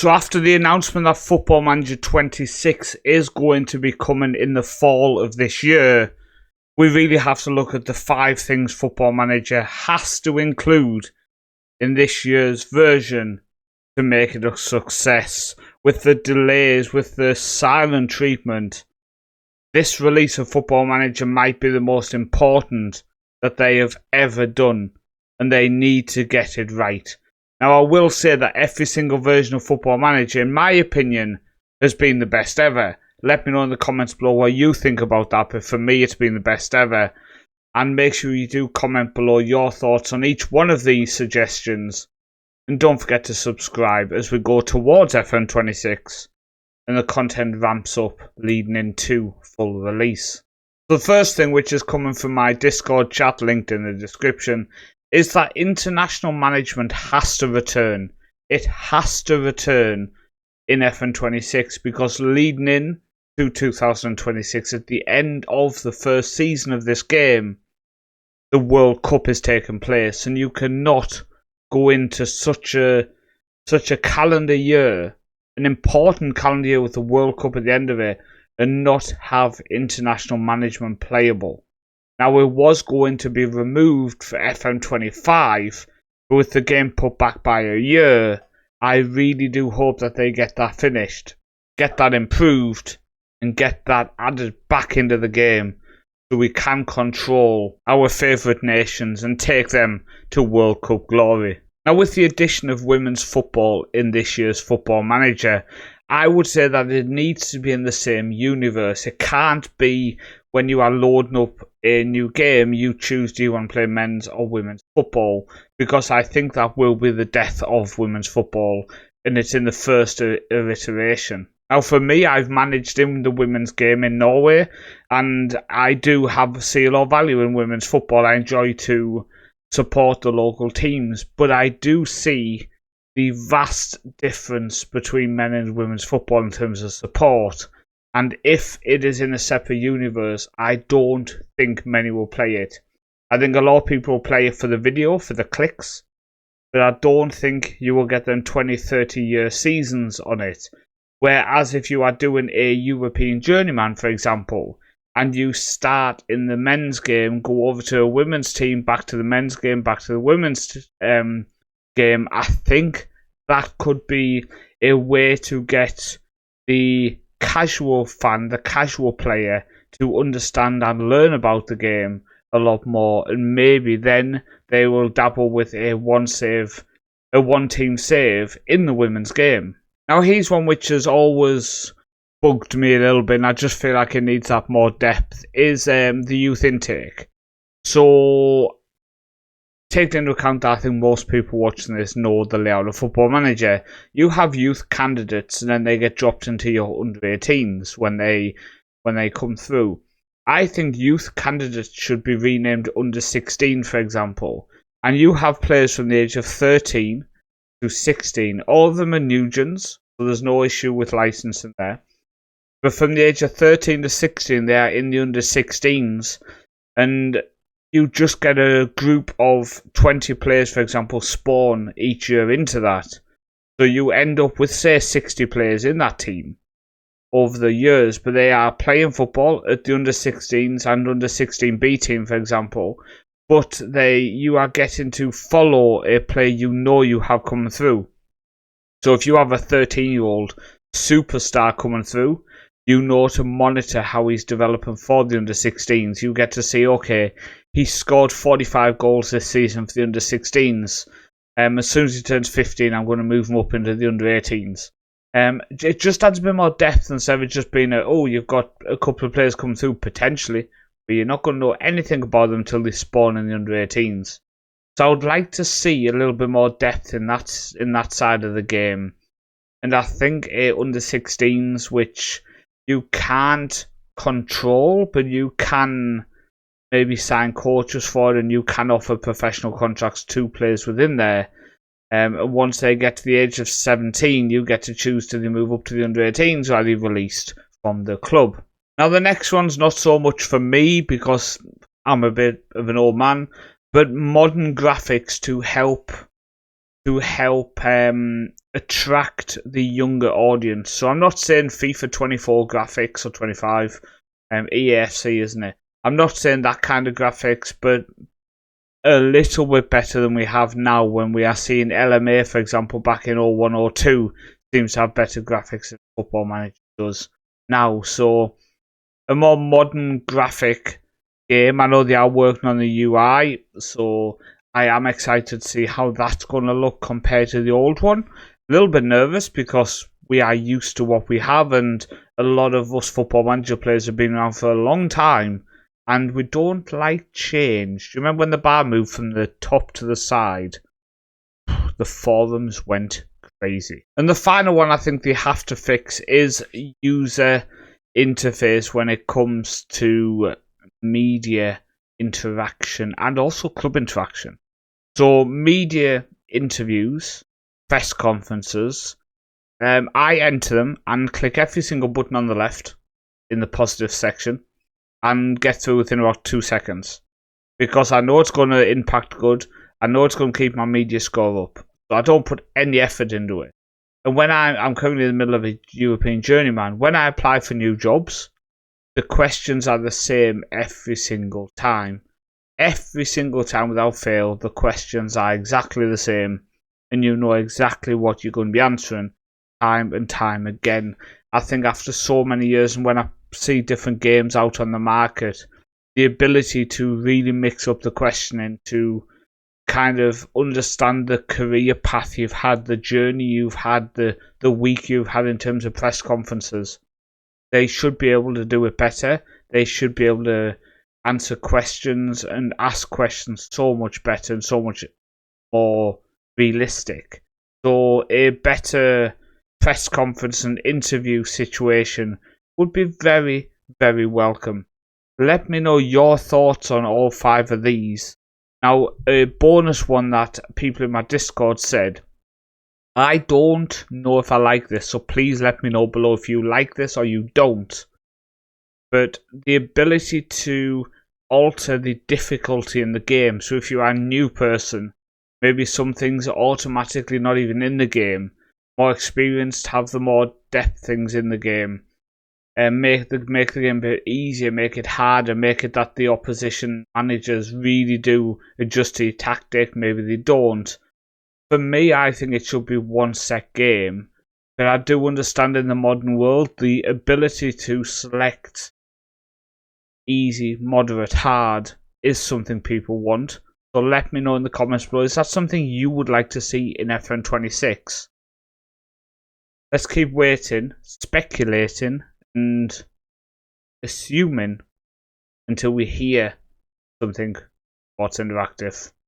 So after the announcement that Football Manager 26 is going to be coming in the fall of this year, we really have to look at the 5 things Football Manager has to include in this year's version to make it a success. With the delays, with the silent treatment, this release of Football Manager might be the most important that they have ever done, and they need to get it right. Now, I will say that every single version of Football Manager, in my opinion, has been the best ever. Let me know in the comments below what you think about that, but for me, it's been the best ever. And make sure you do comment below your thoughts on each one of these suggestions. And don't forget to subscribe as we go towards FM26 and the content ramps up leading into full release. The first thing, which is coming from my Discord chat linked in the description, is that international management has to return. It has to return in FN26 because leading in to 2026, at the end of the first season of this game, the World Cup is taking place, and you cannot go into such a calendar year, an important calendar year with the World Cup at the end of it, and not have international management playable. Now, it was going to be removed for FM25, but with the game put back by a year, I really do hope that they get that finished, get that improved, and get that added back into the game so we can control our favourite nations and take them to World Cup glory. Now, with the addition of women's football in this year's Football Manager, I would say that it needs to be in the same universe. It can't be when you are loading up a new game, you choose do you want to play men's or women's football, because I think that will be the death of women's football, and it's in the first iteration. Now, for me, I've managed in the women's game in Norway, and I do see a lot of value in women's football. I enjoy to support the local teams, but I do see the vast difference between men and women's football in terms of support. And if it is in a separate universe, I don't think many will play it. I think a lot of people will play it for the video, for the clicks, but I don't think you will get them 20, 30-year seasons on it. Whereas if you are doing a European journeyman, for example, and you start in the men's game, go over to a women's team, back to the men's game, back to the women's game, I think that could be a way to get the casual fan, the casual player, to understand and learn about the game a lot more, and maybe then they will dabble with a one-team save in the women's game. Now, here's one which has always bugged me a little bit, and I just feel like it needs that more depth, is the youth intake. So, taking into account that I think most people watching this know the layout of Football Manager, you have youth candidates and then they get dropped into your under-18s when they come through. I think youth candidates should be renamed under-16, for example, and you have players from the age of 13 to 16. All of them are Nugents, so there's no issue with licensing there. But from the age of 13 to 16, they are in the under-16s, and you just get a group of 20 players, for example, spawn each year into that. So you end up with, say, 60 players in that team over the years, but they are playing football at the under-16s and under-16B team, for example, but you are getting to follow a player you have coming through. So if you have a 13-year-old superstar coming through, you know to monitor how he's developing for the under-16s. You get to see, okay, he scored 45 goals this season for the under-16s. As soon as he turns 15, I'm going to move him up into the under-18s. It just adds a bit more depth instead of just being you've got a couple of players coming through potentially, but you're not going to know anything about them until they spawn in the under-18s. So I would like to see a little bit more depth in that side of the game. And I think under-16s, which you can't control, but you can maybe sign coaches for it, and you can offer professional contracts to players within there. Once they get to the age of 17, you get to choose do they move up to the under-18s or are they released from the club. Now, the next one's not so much for me because I'm a bit of an old man, but modern graphics to help attract the younger audience. So I'm not saying FIFA 24 graphics or 25, EAFC, isn't it? I'm not saying that kind of graphics, but a little bit better than we have now when we are seeing LMA, for example, back in 01 or 02, seems to have better graphics than Football Manager does now. So a more modern graphic game. I know they are working on the UI, so I am excited to see how that's going to look compared to the old one. A little bit nervous because we are used to what we have, and a lot of us Football Manager players have been around for a long time, and we don't like change. Do you remember when the bar moved from the top to the side? The forums went crazy. And the final one I think they have to fix is user interface when it comes to media interaction and also club interaction. So media interviews, press conferences, I enter them and click every single button on the left in the positive section and get through within about 2 seconds. Because I know it's going to impact good. I know it's going to keep my media score up. So I don't put any effort into it. And when I'm currently in the middle of a European journeyman, when I apply for new jobs, the questions are the same every single time. Every single time without fail, the questions are exactly the same. And you know exactly what you're going to be answering time and time again. I think after so many years, and when I see different games out on the market, the ability to really mix up the questioning, to kind of understand the career path you've had, the journey you've had, the week you've had in terms of press conferences. They should be able to do it better. They should be able to answer questions and ask questions so much better and so much more realistic. So a better press conference and interview situation would be very, very welcome. Let me know your thoughts on all 5 of these. Now, a bonus one that people in my Discord said, I don't know if I like this, so please let me know below if you like this or you don't. But the ability to alter the difficulty in the game. So if you are a new person, maybe some things are automatically not even in the game. More experienced, have the more depth things in the game. And make the game a bit easier, make it harder, make it that the opposition managers really do adjust to your tactic, maybe they don't. For me, I think it should be one set game, but I do understand in the modern world the ability to select easy, moderate, hard is something people want. So let me know in the comments below, is that something you would like to see in FN26? Let's keep waiting, speculating, and assuming until we hear something Sports Interactive.